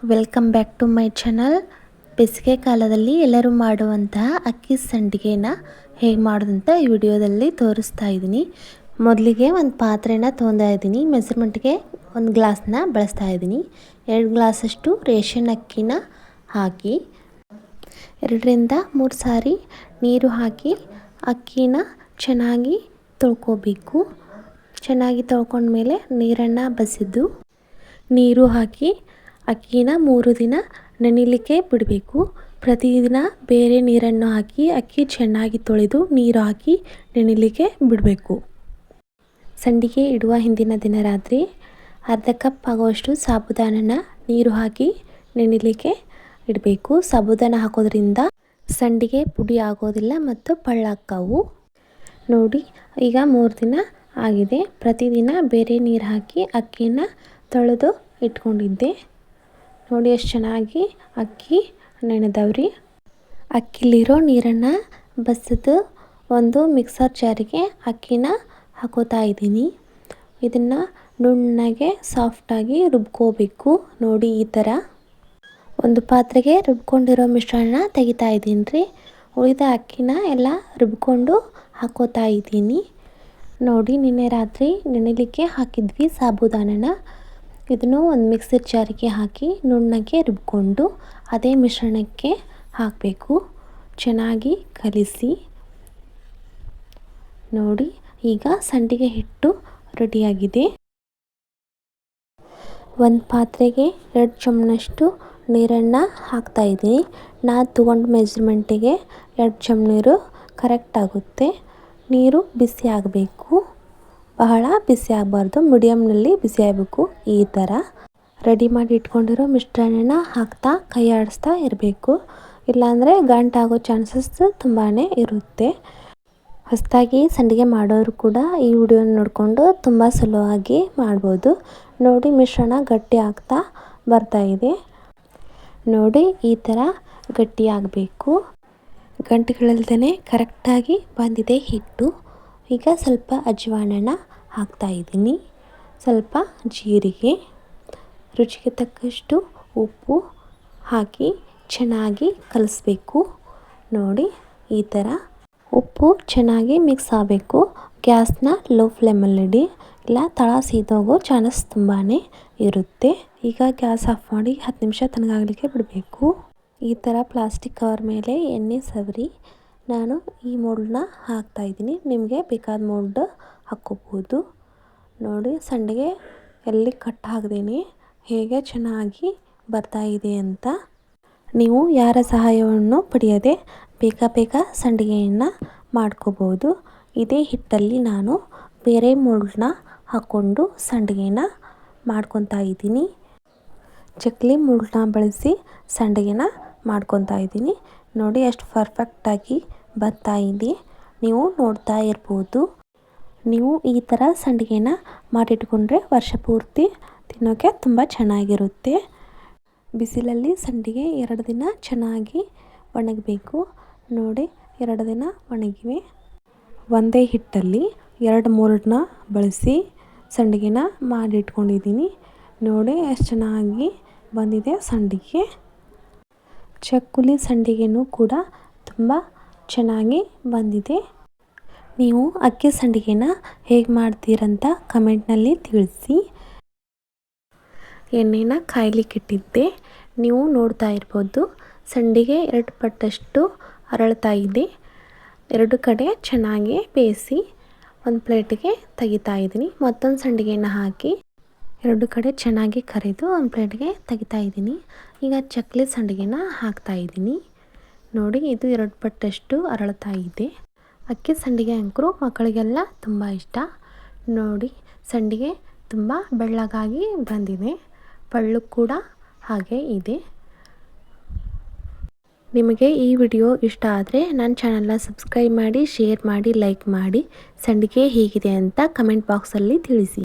Welcome back to my channel. ಬೇಸಿಗೆ ಕಾಲದಲ್ಲಿ ಎಲ್ಲರೂ ಮಾಡುವಂತಹ ಅಕ್ಕಿ ಸಂಡಿಗೆನ ಹೇಗೆ ಮಾಡೋದಂತ ಈ ವಿಡಿಯೋದಲ್ಲಿ ತೋರಿಸ್ತಾ ಇದ್ದೀನಿ. ಮೊದಲಿಗೆ ಒಂದು ಪಾತ್ರೆನ ತೊಗೊಂತಾ ಇದ್ದೀನಿ. ಮೆಜರ್ಮೆಂಟ್ಗೆ ಒಂದು ಗ್ಲಾಸ್ನ ಬಳಸ್ತಾ ಇದ್ದೀನಿ. 2 ಗ್ಲಾಸಷ್ಟು ರೇಷನ್ ಅಕ್ಕಿನ ಹಾಕಿ 2ರಿಂದ 3 ಸಾರಿ ನೀರು ಹಾಕಿ ಅಕ್ಕಿನ ಚೆನ್ನಾಗಿ ತೊಳ್ಕೊಬೇಕು. ಚೆನ್ನಾಗಿ ತೊಳ್ಕೊಂಡ್ಮೇಲೆ ನೀರನ್ನು ಬಸಿದು ನೀರು ಹಾಕಿ ಅಕ್ಕಿನ 3 ದಿನ ನೆನೆಯಲಿಕ್ಕೆ ಬಿಡಬೇಕು. ಪ್ರತಿದಿನ ಬೇರೆ ನೀರನ್ನು ಹಾಕಿ ಅಕ್ಕಿ ಚೆನ್ನಾಗಿ ತೊಳೆದು ನೀರು ಹಾಕಿ ನೆನೆಯಲಿಕ್ಕೆ ಬಿಡಬೇಕು. ಸಂಡಿಗೆ ಇಡುವ ಹಿಂದಿನ ದಿನ ರಾತ್ರಿ ಅರ್ಧ ಕಪ್ ಆಗುವಷ್ಟು ಸಾಬುದಾನನ ನೀರು ಹಾಕಿ ನೆನೆಯಲಿಕ್ಕೆ ಇಡಬೇಕು. ಸಾಬುದಾನ ಹಾಕೋದ್ರಿಂದ ಸಂಡಿಗೆ ಪುಡಿ ಆಗೋದಿಲ್ಲ ಮತ್ತು ಪಳ್ಳಾಕ್ಕವು. ನೋಡಿ, ಈಗ 3 ದಿನ ಆಗಿದೆ. ಪ್ರತಿದಿನ ಬೇರೆ ನೀರು ಹಾಕಿ ಅಕ್ಕಿನ ತೊಳೆದು ಇಟ್ಕೊಂಡಿದ್ದೆ. ನೋಡಿ ಎಷ್ಟು ಚೆನ್ನಾಗಿ ಅಕ್ಕಿ ನೆನೆದವ್ರಿ. ಅಕ್ಕಿಲಿರೋ ನೀರನ್ನು ಬಸಿದು ಒಂದು ಮಿಕ್ಸರ್ ಜಾರಿಗೆ ಅಕ್ಕಿನ ಹಾಕೋತಾ ಇದ್ದೀನಿ. ಇದನ್ನು ನುಣ್ಣಗೆ ಸಾಫ್ಟಾಗಿ ರುಬ್ಕೋಬೇಕು. ನೋಡಿ, ಈ ಥರ ಒಂದು ಪಾತ್ರೆಗೆ ರುಬ್ಕೊಂಡಿರೋ ಮಿಶ್ರಣ ತೆಗಿತಾ ಇದ್ದೀನಿ ರೀ. ಉಳಿದ ಅಕ್ಕಿನ ಎಲ್ಲ ರುಬ್ಕೊಂಡು ಹಾಕೋತಾ ಇದ್ದೀನಿ. ನೋಡಿ, ನಿನ್ನೆ ರಾತ್ರಿ ನೆನೆಯಲಿಕ್ಕೆ ಹಾಕಿದ್ವಿ ಸಾಬುದಾನನ. ಇದನ್ನು ಒಂದು ಮಿಕ್ಸರ್ ಜಾರಿಗೆ ಹಾಕಿ ನುಣ್ಣಗೆ ರುಬ್ಕೊಂಡು ಅದೇ ಮಿಶ್ರಣಕ್ಕೆ ಹಾಕಬೇಕು. ಚೆನ್ನಾಗಿ ಕಲಿಸಿ. ನೋಡಿ, ಈಗ ಸಂಡಿಗೆ ಹಿಟ್ಟು ರೆಡಿಯಾಗಿದೆ. ಒಂದು ಪಾತ್ರೆಗೆ 2 ಚಮಚನಷ್ಟು ನೀರನ್ನು ಹಾಕ್ತಾಯಿದ್ದೀನಿ. ನಾನು ತಗೊಂಡ ಮೆಜರ್ಮೆಂಟಿಗೆ 2 ಚಮಚ ನೀರು ಕರೆಕ್ಟ್ ಆಗುತ್ತೆ. ನೀರು ಬಿಸಿ ಆಗಬೇಕು, ಬಹಳ ಬಿಸಿ ಆಗಬಾರ್ದು, ಮೀಡಿಯಮ್ನಲ್ಲಿ ಬಿಸಿ ಆಗಬೇಕು. ಈ ಥರ ರೆಡಿ ಮಾಡಿ ಇಟ್ಕೊಂಡಿರೋ ಮಿಶ್ರಣನ ಹಾಕ್ತಾ ಕೈ ಆಡಿಸ್ತಾ ಇರಬೇಕು. ಇಲ್ಲಾಂದರೆ ಗಂಟಾಗೋ ಚಾನ್ಸಸ್ ತುಂಬಾ ಇರುತ್ತೆ. ಹೊಸದಾಗಿ ಸಂಡಿಗೆ ಮಾಡೋರು ಕೂಡ ಈ ವಿಡಿಯೋನ ನೋಡಿಕೊಂಡು ತುಂಬ ಸುಲಭವಾಗಿ ಮಾಡ್ಬೋದು. ನೋಡಿ, ಮಿಶ್ರಣ ಗಟ್ಟಿ ಆಗ್ತಾ ಬರ್ತಾಯಿದೆ. ನೋಡಿ, ಈ ಥರ ಗಟ್ಟಿ ಆಗಬೇಕು. ಗಂಟುಗಳಿಲ್ದೇ ಕರೆಕ್ಟಾಗಿ ಬಂದಿದೆ ಹಿಟ್ಟು. ಈಗ ಸ್ವಲ್ಪ ಅಜವಾನನ ಹಾಕ್ತಾಯಿದ್ದೀನಿ, ಸ್ವಲ್ಪ ಜೀರಿಗೆ, ರುಚಿಗೆ ತಕ್ಕಷ್ಟು ಉಪ್ಪು ಹಾಕಿ ಚೆನ್ನಾಗಿ ಕಲಿಸ್ಬೇಕು. ನೋಡಿ, ಈ ಥರ ಉಪ್ಪು ಚೆನ್ನಾಗಿ ಮಿಕ್ಸ್ ಆಗಬೇಕು. ಗ್ಯಾಸ್ನ ಲೋ ಫ್ಲೇಮಲ್ಲಿಡಿ, ಇಲ್ಲ ತಳ ಸೀದೋಗೋ ಚಾನ್ಸ್ ತುಂಬಾ ಇರುತ್ತೆ. ಈಗ ಗ್ಯಾಸ್ ಆಫ್ ಮಾಡಿ 10 ನಿಮಿಷ ತಣ್ಣಗಾಗಲಿಕ್ಕೆ ಬಿಡಬೇಕು. ಈ ಥರ ಪ್ಲಾಸ್ಟಿಕ್ ಕವರ್ ಮೇಲೆ ಎಣ್ಣೆ ಸವರಿ ನಾನು ಈ ಮೋಲ್ಡನ್ನ ಹಾಕ್ತಾಯಿದ್ದೀನಿ. ನಿಮಗೆ ಬೇಕಾದ ಮೋಲ್ಡ್ ಹಾಕ್ಕೋಬೋದು. ನೋಡಿ, ಸಂಡಿಗೆ ಎಲ್ಲಿ ಕಟ್ ಹಾಕ್ದೇನೆ ಹೇಗೆ ಚೆನ್ನಾಗಿ ಬರ್ತಾಯಿದೆ ಅಂತ. ನೀವು ಯಾರ ಸಹಾಯವನ್ನು ಪಡೆಯದೆ ಬೇಗ ಸಂಡಿಗೆಯನ್ನು ಮಾಡ್ಕೋಬೋದು. ಇದೇ ಹಿಟ್ಟಲ್ಲಿ ನಾನು ಬೇರೆ ಮೋಲ್ಡನ್ನ ಹಾಕ್ಕೊಂಡು ಸಂಡಿಗೆನ ಮಾಡ್ಕೊತಾ ಇದ್ದೀನಿ. ಚಕ್ಲಿ ಮೋಲ್ಡನ್ನ ಬಳಸಿ ಸಂಡಿಗೆನ ಮಾಡ್ಕೊತಾ ಇದ್ದೀನಿ. ನೋಡಿ, ಎಷ್ಟು ಪರ್ಫೆಕ್ಟಾಗಿ ಬರ್ತಾಯಿದೆ. ನೀವು ನೋಡ್ತಾ ಇರ್ಬೋದು. ನೀವು ಈ ಥರ ಸಂಡಿಗೆನ ಮಾಡಿಟ್ಕೊಂಡ್ರೆ ವರ್ಷ ಪೂರ್ತಿ ತಿನ್ನೋಕ್ಕೆ ತುಂಬ ಚೆನ್ನಾಗಿರುತ್ತೆ. ಬಿಸಿಲಲ್ಲಿ ಸಂಡಿಗೆ 2 ದಿನ ಚೆನ್ನಾಗಿ ಒಣಗಬೇಕು. ನೋಡಿ, 2 ದಿನ ಒಣಗಿವೆ. ಒಂದೇ ಹಿಟ್ಟಲ್ಲಿ 2 ಮೋಲ್ಡನ್ನ ಬಳಸಿ ಸಂಡಿಗೆನ ಮಾಡಿಟ್ಕೊಂಡಿದ್ದೀನಿ. ನೋಡಿ, ಎಷ್ಟು ಚೆನ್ನಾಗಿ ಬಂದಿದೆ ಸಂಡಿಗೆ. ಚಕ್ಕುಲಿ ಸಂಡಿಗೆನೂ ಕೂಡ ತುಂಬ ಚೆನ್ನಾಗಿ ಬಂದಿದೆ. ನೀವು ಅಕ್ಕಿ ಸಂಡಿಗೆನ ಹೇಗೆ ಮಾಡ್ತೀರಂತ ಕಮೆಂಟ್ನಲ್ಲಿ ತಿಳಿಸಿ. ಎಣ್ಣೆನ ಕಾಯ್ಲಿಕ್ಕಿಟ್ಟಿದ್ದೆ. ನೀವು ನೋಡ್ತಾ ಇರ್ಬೋದು, ಸಂಡಿಗೆ 2 ಪಟ್ಟಷ್ಟು ಅರಳ್ತಾ ಇದೆ. 2 ಕಡೆ ಚೆನ್ನಾಗಿ ಬೇಯಿಸಿ ಒಂದು ಪ್ಲೇಟಿಗೆ ತೆಗಿತಾ ಇದ್ದೀನಿ. ಮತ್ತೊಂದು ಸಂಡಿಗೆನ ಹಾಕಿ 2 ಕಡೆ ಚೆನ್ನಾಗಿ ಕರಿದು ಒಂದು ಪ್ಲೇಟ್ಗೆ ತೆಗಿತಾ ಇದ್ದೀನಿ. ಈಗ ಚಕ್ಲಿ ಸಂಡಿಗೆನ ಹಾಕ್ತಾ ಇದ್ದೀನಿ. ನೋಡಿ, ಇದು 2 ಪಟ್ಟಷ್ಟು ಅರಳ್ತಾ ಇದೆ. ಅಕ್ಕಿ ಸಂಡಿಗೆ ಅಂಕರು ಮಕ್ಕಳಿಗೆಲ್ಲ ತುಂಬ ಇಷ್ಟ. ನೋಡಿ, ಸಂಡಿಗೆ ತುಂಬ ಬೆಳ್ಳಗಾಗಿ ಬಂದಿದೆ. ಪಳ್ಳು ಕೂಡ ಹಾಗೆ ಇದೆ. ನಿಮಗೆ ಈ ವಿಡಿಯೋ ಇಷ್ಟ ಆದರೆ ನನ್ನ ಚಾನಲ್ನ ಸಬ್ಸ್ಕ್ರೈಬ್ ಮಾಡಿ, ಶೇರ್ ಮಾಡಿ, ಲೈಕ್ ಮಾಡಿ. ಸಂಡಿಗೆ ಹೇಗಿದೆ ಅಂತ ಕಮೆಂಟ್ ಬಾಕ್ಸಲ್ಲಿ ತಿಳಿಸಿ.